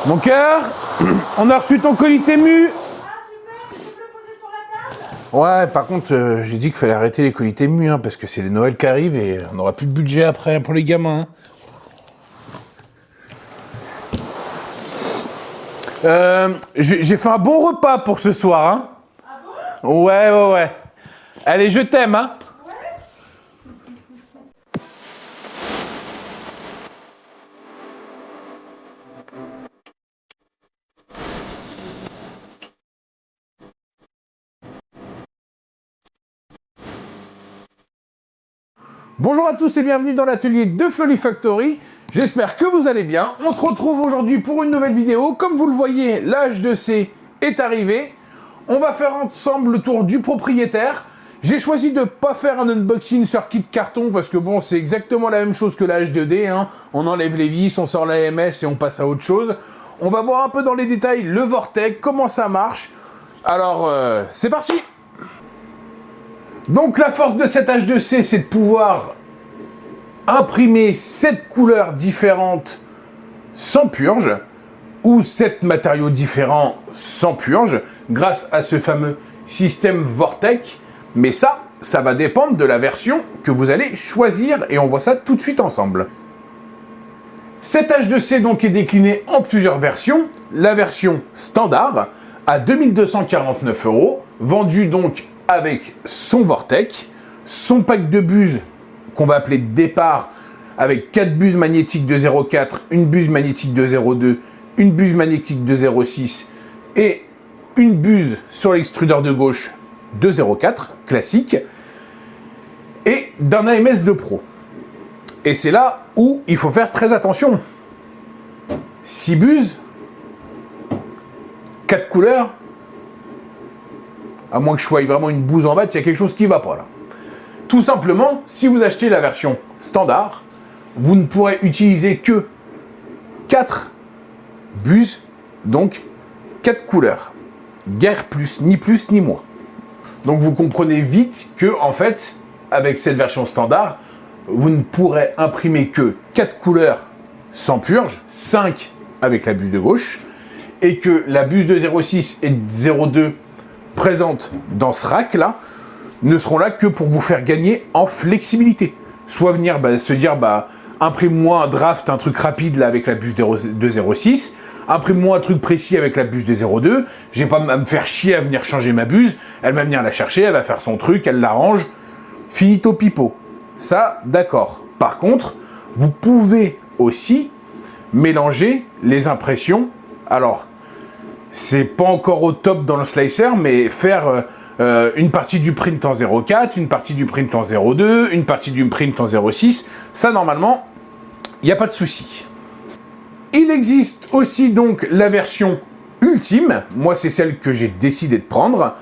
Mon cœur, on a reçu ton colis Temu. Ah super, tu peux le poser sur la table? Ouais, par contre, j'ai dit qu'il fallait arrêter les colis Temu, hein, parce que c'est les Noël qui arrivent et on n'aura plus de budget après pour les gamins. J'ai fait un bon repas pour ce soir, hein. Ah bon? Ouais. Allez, je t'aime, hein. Bonjour à tous et bienvenue dans l'atelier de Floly Factory. J'espère que vous allez bien. On se retrouve aujourd'hui pour une nouvelle vidéo. Comme vous le voyez, la H2C est arrivé. On va faire ensemble le tour du propriétaire. J'ai choisi de ne pas faire un unboxing sur kit carton parce que bon, c'est exactement la même chose que la H2D. Hein. On enlève les vis, on sort la MS et on passe à autre chose. On va voir un peu dans les détails le Vortec, comment ça marche. Alors, c'est parti! Donc la force de cette H2C, c'est de pouvoir imprimer 7 couleurs différentes sans purge, ou 7 matériaux différents sans purge, grâce à ce fameux système Vortec. Mais ça va dépendre de la version que vous allez choisir, et on voit ça tout de suite ensemble. Cette H2C donc est déclinée en plusieurs versions. La version standard à 2249 €, vendue donc avec son Vortec, son pack de buses qu'on va appeler départ, avec 4 buses magnétiques de 0,4, une buse magnétique de 0,2, une buse magnétique de 0,6 et une buse sur l'extrudeur de gauche de 0,4, classique, et d'un AMS2 Pro. Et c'est là où il faut faire très attention. 6 buses, 4 couleurs, à moins que je sois vraiment une bouse en bas, il y a quelque chose qui ne va pas là. Tout simplement, si vous achetez la version standard, vous ne pourrez utiliser que 4 buses, donc 4 couleurs. Guère plus ni moins. Donc vous comprenez vite que, en fait, avec cette version standard, vous ne pourrez imprimer que 4 couleurs sans purge, 5 avec la buse de gauche, et que la buse de 0,6 et de 0,2 présentes dans ce rack là ne seront là que pour vous faire gagner en flexibilité. Soit venir se dire imprime-moi un draft, un truc rapide là avec la buse de 0,6, imprime-moi un truc précis avec la buse de 0,2, j'ai pas à me faire chier à venir changer ma buse, elle va venir la chercher, elle va faire son truc, elle l'arrange, finito pipo. Ça, d'accord. Par contre, vous pouvez aussi mélanger les impressions. Alors, c'est pas encore au top dans le slicer, mais faire une partie du print en 0,4, une partie du print en 0,2, une partie du print en 0,6, ça normalement, il n'y a pas de souci. Il existe aussi donc la version ultime, moi c'est celle que j'ai décidé de prendre,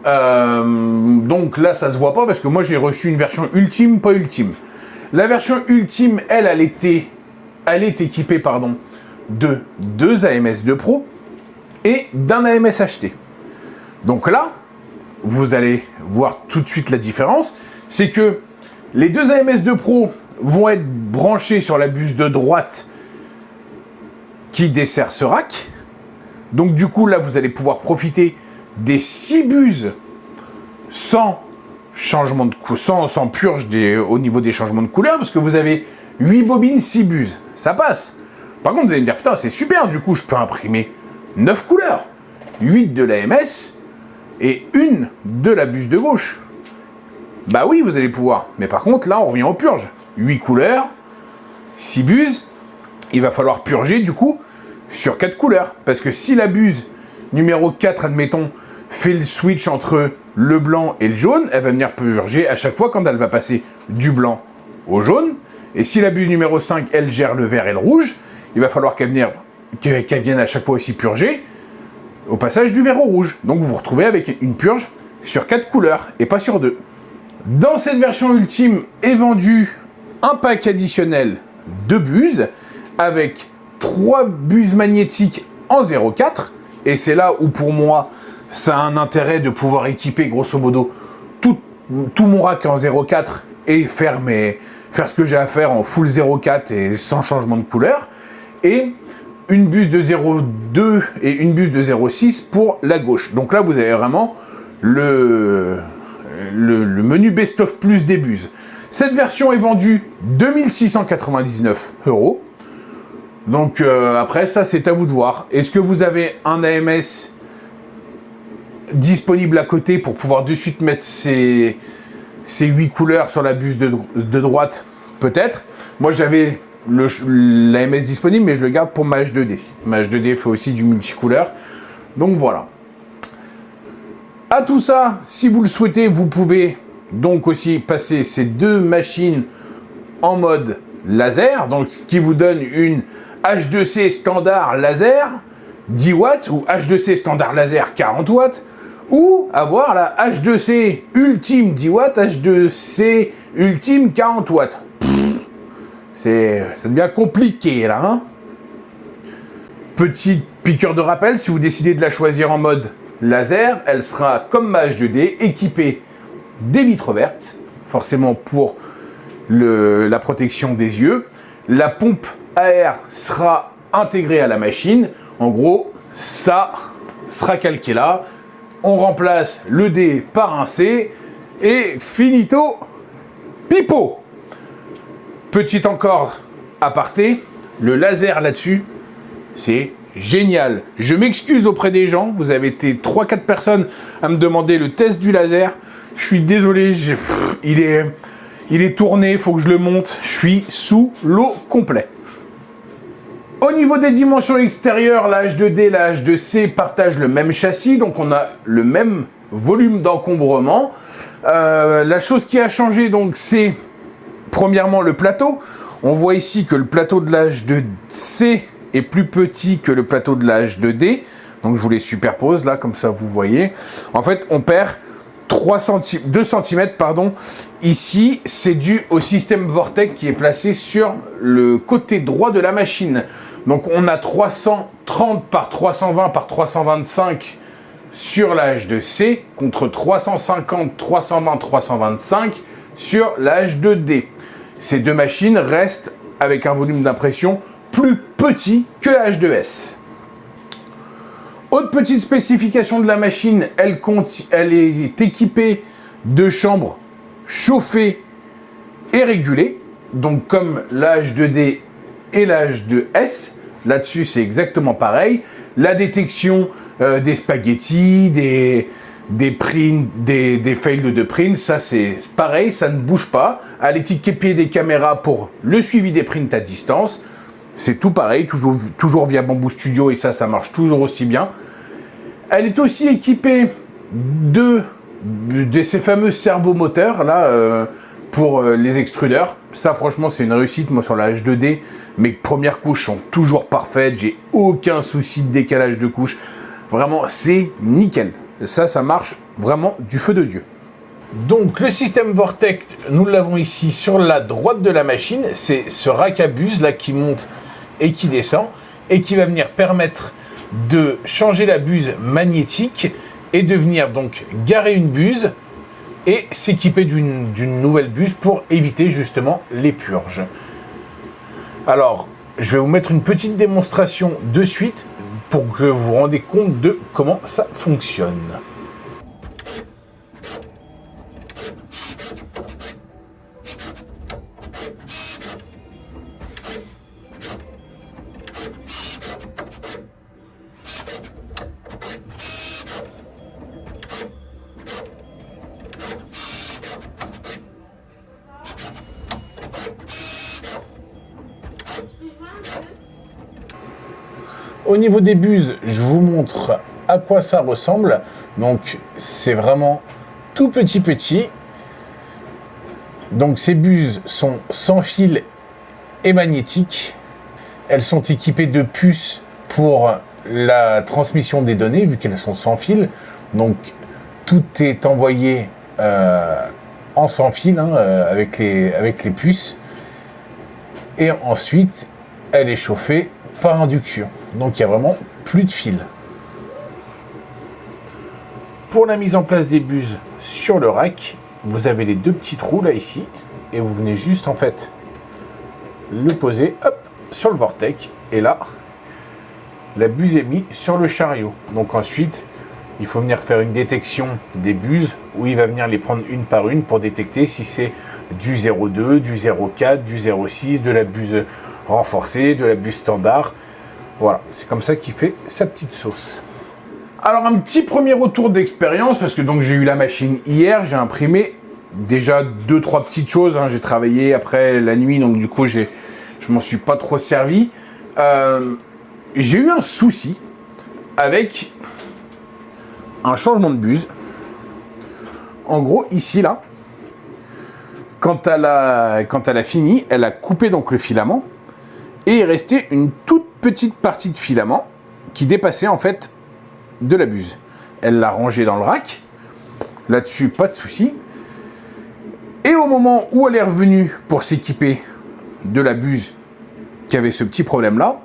donc là ça se voit pas parce que moi j'ai reçu une version ultime, pas ultime. La version ultime, elle est équipée de 2 AMS2 Pro, et d'un AMS acheté. Donc là, vous allez voir tout de suite la différence, c'est que les 2 AMS2 Pro vont être branchés sur la buse de droite qui dessert ce rack. Donc du coup, là, vous allez pouvoir profiter des 6 buses sans changement de sans purge au niveau des changements de couleur, parce que vous avez 8 bobines, 6 buses. Ça passe. Par contre, vous allez me dire, putain, c'est super, du coup, je peux imprimer 9 couleurs, 8 de l'AMS et une de la buse de gauche. Bah oui, vous allez pouvoir. Mais par contre, là, on revient aux purges. 8 couleurs, 6 buses, il va falloir purger, du coup, sur 4 couleurs. Parce que si la buse numéro 4, admettons, fait le switch entre le blanc et le jaune, elle va venir purger à chaque fois quand elle va passer du blanc au jaune. Et si la buse numéro 5, elle gère le vert et le rouge, il va falloir qu'elle vienne à chaque fois aussi purger au passage du vert au rouge. Donc vous vous retrouvez avec une purge sur 4 couleurs et pas sur 2. Dans cette version ultime est vendu un pack additionnel de buses avec 3 buses magnétiques en 0,4, et c'est là où pour moi ça a un intérêt de pouvoir équiper grosso modo tout mon rack en 0,4 et faire ce que j'ai à faire en full 0,4 et sans changement de couleur. Et une buse de 0,2 et une buse de 0,6 pour la gauche. Donc là, vous avez vraiment le menu Best-of Plus des buses. Cette version est vendue 2699 €. Donc après, ça, c'est à vous de voir. Est-ce que vous avez un AMS disponible à côté pour pouvoir de suite mettre ces 8 couleurs sur la buse de droite? Peut-être. Moi, j'avais l'AMS disponible, mais je le garde pour ma H2D. Ma H2D fait aussi du multicouleur. Donc voilà. À tout ça, si vous le souhaitez, vous pouvez donc aussi passer ces deux machines en mode laser, donc ce qui vous donne une H2C standard laser 10 watts ou H2C standard laser 40 watts, ou avoir la H2C ultime 10 watts, H2C ultime 40 watts. Ça devient compliqué là. Hein. Petite piqûre de rappel, si vous décidez de la choisir en mode laser, elle sera comme ma H2D, équipée des vitres vertes, forcément pour la protection des yeux. La pompe à air sera intégrée à la machine. En gros, ça sera calqué là. On remplace le D par un C et finito pipo. Petit encore aparté, le laser là-dessus, c'est génial. Je m'excuse auprès des gens, vous avez été 3-4 personnes à me demander le test du laser. Je suis désolé, il est tourné, il faut que je le monte. Je suis sous l'eau complet. Au niveau des dimensions extérieures, la H2D et la H2C partagent le même châssis, donc on a le même volume d'encombrement. La chose qui a changé, donc, c'est premièrement le plateau. On voit ici que le plateau de la H2C est plus petit que le plateau de la H2D. Donc je vous les superpose là, comme ça vous voyez. En fait, on perd 2 cm, pardon. Ici, c'est dû au système Vortec qui est placé sur le côté droit de la machine. Donc on a 330 par 320 par 325 sur la H2C contre 350, 320, 325 sur la H2D. Ces deux machines restent avec un volume d'impression plus petit que la H2S. Autre petite spécification de la machine, elle est équipée de chambres chauffées et régulées, donc comme la H2D et la H2S. Là-dessus, c'est exactement pareil. La détection des spaghettis, des fails de print, ça c'est pareil, ça ne bouge pas. À l'équipée des caméras pour le suivi des prints à distance, c'est tout pareil, toujours via Bamboo Studio, et ça marche toujours aussi bien. Elle est aussi équipée de ces fameux servomoteurs là pour les extrudeurs. Ça franchement c'est une réussite. Moi sur la H2D, mes premières couches sont toujours parfaites, j'ai aucun souci de décalage de couches. Vraiment c'est nickel. Ça marche vraiment du feu de Dieu. Donc le système Vortec, nous l'avons ici sur la droite de la machine. C'est ce rack à buse là qui monte et qui descend et qui va venir permettre de changer la buse magnétique et de venir donc garer une buse et s'équiper d'une nouvelle buse pour éviter justement les purges. Alors, je vais vous mettre une petite démonstration de suite pour que vous vous rendez compte de comment ça fonctionne. Au niveau des buses, je vous montre à quoi ça ressemble. Donc, c'est vraiment tout petit. Donc, ces buses sont sans fil et magnétiques. Elles sont équipées de puces pour la transmission des données, vu qu'elles sont sans fil. Donc, tout est envoyé en sans fil, hein, avec les puces. Et ensuite, elle est chauffée par induction. Donc il n'y a vraiment plus de fil. Pour la mise en place des buses sur le rack, vous avez les deux petits trous là ici, et vous venez juste en fait le poser hop, sur le Vortec, et là la buse est mise sur le chariot. Donc ensuite, il faut venir faire une détection des buses où il va venir les prendre une par une pour détecter si c'est du 0,2, du 0,4, du 0,6, de la buse renforcée, de la buse standard. Voilà, c'est comme ça qu'il fait sa petite sauce. Alors un petit premier retour d'expérience, parce que donc j'ai eu la machine hier, j'ai imprimé déjà 2-3 petites choses, hein. J'ai travaillé après la nuit, donc du coup je m'en suis pas trop servi. J'ai eu un souci avec un changement de buse. En gros, ici, là, quand elle a fini, elle a coupé donc le filament et il restait une toute petite partie de filament qui dépassait en fait de la buse. Elle l'a rangé dans le rack. Là-dessus, pas de souci. Et au moment où elle est revenue pour s'équiper de la buse qui avait ce petit problème-là,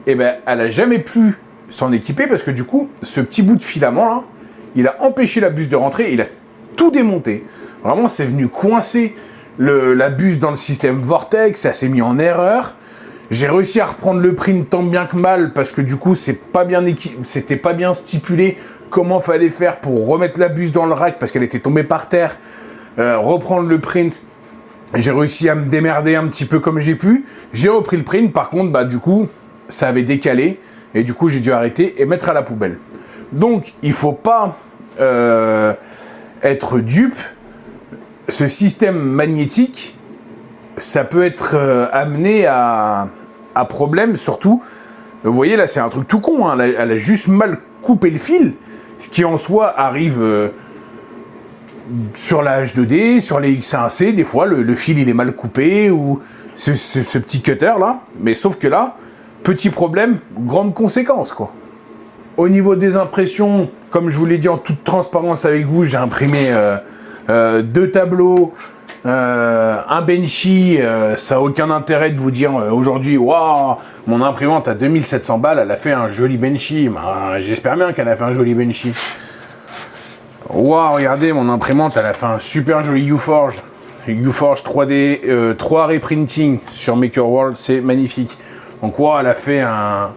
eh ben, elle n'a jamais pu s'en équiper parce que du coup, ce petit bout de filament-là, il a empêché la buse de rentrer, il a tout démonté. Vraiment, c'est venu coincer la buse dans le système Vortex, ça s'est mis en erreur. J'ai réussi à reprendre le print tant bien que mal parce que du coup, c'était pas bien stipulé comment fallait faire pour remettre la buse dans le rack parce qu'elle était tombée par terre. Reprendre le print. J'ai réussi à me démerder un petit peu comme j'ai pu. J'ai repris le print. Par contre, bah, du coup, ça avait décalé. Et du coup, j'ai dû arrêter et mettre à la poubelle. Donc, il ne faut pas être dupe. Ce système magnétique, ça peut être amené à problème. Surtout, vous voyez, là, c'est un truc tout con. Hein. Elle a juste mal coupé le fil. Ce qui, en soi, arrive... sur la H2D, sur les X1C, des fois, le fil, il est mal coupé, ou ce petit cutter-là. Mais sauf que là, petit problème, grande conséquence, quoi. Au niveau des impressions, comme je vous l'ai dit en toute transparence avec vous, j'ai imprimé 2 tableaux, un Benchy. Ça n'a aucun intérêt de vous dire aujourd'hui, waouh, mon imprimante à 2700 balles, elle a fait un joli Benchy. Ben, j'espère bien qu'elle a fait un joli Benchy. Waouh, regardez, mon imprimante, elle a fait un super joli UForge. UForge 3D, 3 reprinting sur MakerWorld, c'est magnifique. Donc, wow, elle a fait un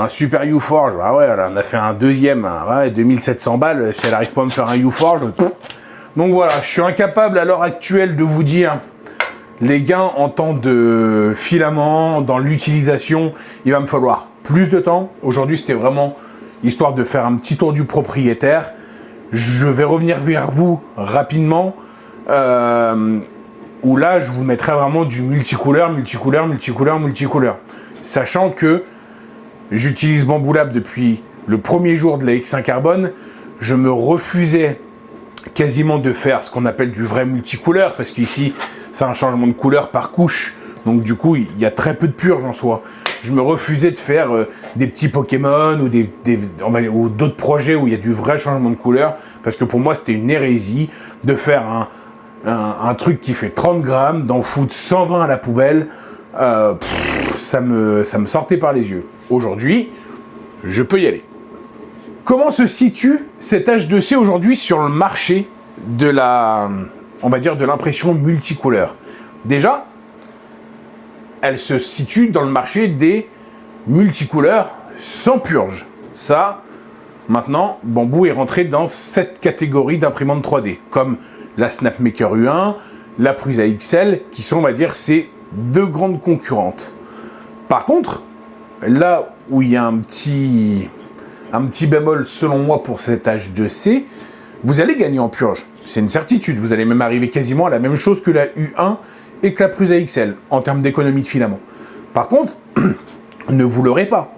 super UForge. Bah ouais, elle en a fait un deuxième. Ouais, 2700 balles, si elle n'arrive pas à me faire un UForge. Donc voilà, je suis incapable à l'heure actuelle de vous dire les gains en temps de filament, dans l'utilisation. Il va me falloir plus de temps. Aujourd'hui, c'était vraiment histoire de faire un petit tour du propriétaire. Je vais revenir vers vous rapidement, où là, je vous mettrai vraiment du multicouleur, sachant que j'utilise Bamboo Lab depuis le premier jour de la X1 Carbone. Je me refusais quasiment de faire ce qu'on appelle du vrai multicouleur, parce qu'ici, c'est un changement de couleur par couche, donc du coup, il y a très peu de purge en soi. Je me refusais de faire des petits Pokémon ou d'autres projets où il y a du vrai changement de couleur, parce que pour moi, c'était une hérésie de faire un truc qui fait 30 grammes, d'en foutre 120 à la poubelle. Ça me sortait par les yeux. Aujourd'hui, je peux y aller. Comment se situe cette H2C aujourd'hui sur le marché de l'impression multicouleur? Déjà, elle se situe dans le marché des multicouleurs sans purge. Ça, maintenant, Bamboo est rentré dans cette catégorie d'imprimantes 3D, comme la Snapmaker U1, la Prusa XL, qui sont, on va dire, ces 2 grandes concurrentes. Par contre, là où il y a un petit bémol, selon moi, pour cette H2C, vous allez gagner en purge. C'est une certitude. Vous allez même arriver quasiment à la même chose que la U1 et que la Prusa XL, en termes d'économie de filament. Par contre, ne vous leurrez pas.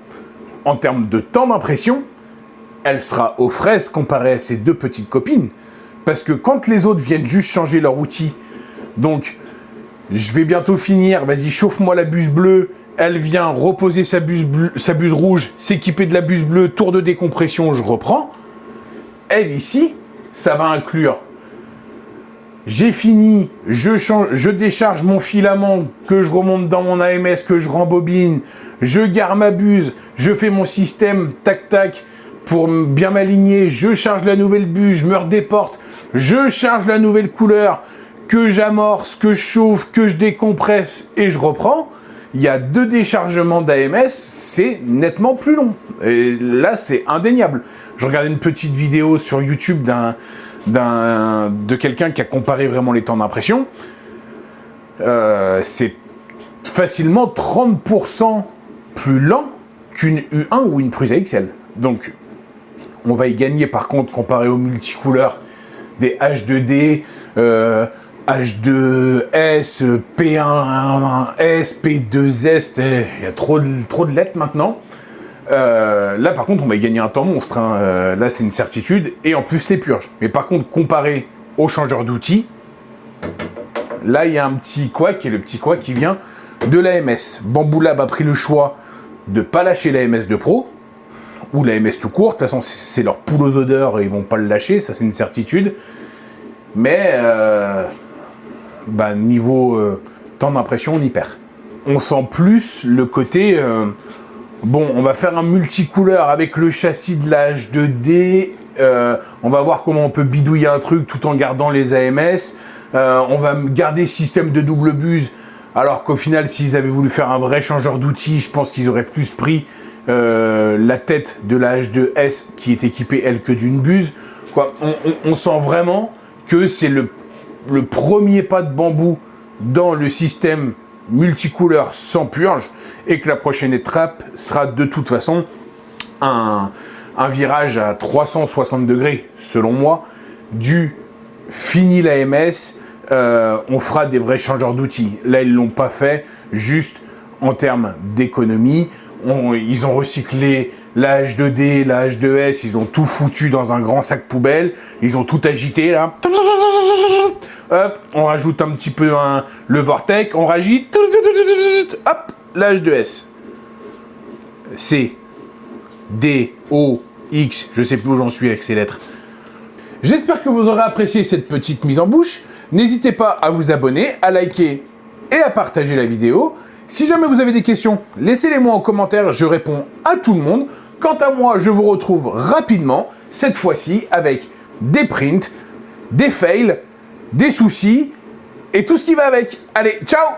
En termes de temps d'impression, elle sera aux fraises comparée à ces 2 petites copines. Parce que quand les autres viennent juste changer leur outil, donc, je vais bientôt finir, vas-y, chauffe-moi la buse bleue, elle vient reposer sa buse rouge, s'équiper de la buse bleue, tour de décompression, je reprends. Elle, ici, ça va inclure... J'ai fini, je décharge mon filament, que je remonte dans mon AMS, que je rembobine, je gare ma buse, je fais mon système, tac tac, pour bien m'aligner, je charge la nouvelle buse, je me redéporte, je charge la nouvelle couleur, que j'amorce, que je chauffe, que je décompresse et je reprends. il y a 2 déchargements d'AMS, c'est nettement plus long. Et là, c'est indéniable. Je regardais une petite vidéo sur YouTube de quelqu'un qui a comparé vraiment les temps d'impression. C'est facilement 30% plus lent qu'une U1 ou une Prusa XL. Donc, on va y gagner par contre comparé aux multicouleurs des H2D, H2S, P1S, P2S, il y a trop de lettres maintenant. Là par contre on va y gagner un temps monstre, hein. Là c'est une certitude, et en plus les purges. Mais par contre comparé au changeur d'outils, là il y a un petit couac, et le petit couac qui vient de l'AMS. Bamboo Lab a pris le choix de ne pas lâcher l'AMS de Pro, ou l'AMS tout court. De toute façon c'est leur poule aux odeurs et ils vont pas le lâcher, ça c'est une certitude. Mais niveau temps d'impression on y perd. On sent plus le côté bon, on va faire un multicouleur avec le châssis de la H2D, on va voir comment on peut bidouiller un truc tout en gardant les AMS, on va garder système de double buse, alors qu'au final s'ils avaient voulu faire un vrai changeur d'outils, je pense qu'ils auraient plus pris la tête de la H2S qui est équipée elle que d'une buse. Quoi, on sent vraiment que c'est le premier pas de Bamboo dans le système multicouleur sans purge, et que la prochaine étape sera de toute façon un virage à 360 degrés, selon moi, du fini l'AMS, on fera des vrais changeurs d'outils. Là, ils l'ont pas fait, juste en termes d'économie. Ils ont recyclé la H2D, la H2S, ils ont tout foutu dans un grand sac poubelle, ils ont tout agité là. Hop, on rajoute un petit peu le Vortec, on ragite, hop, la H2S. C, D, O, X, je sais plus où j'en suis avec ces lettres. J'espère que vous aurez apprécié cette petite mise en bouche. N'hésitez pas à vous abonner, à liker et à partager la vidéo. Si jamais vous avez des questions, laissez-les moi en commentaire, je réponds à tout le monde. Quant à moi, je vous retrouve rapidement, cette fois-ci avec des prints, des fails, des soucis et tout ce qui va avec. Allez, ciao!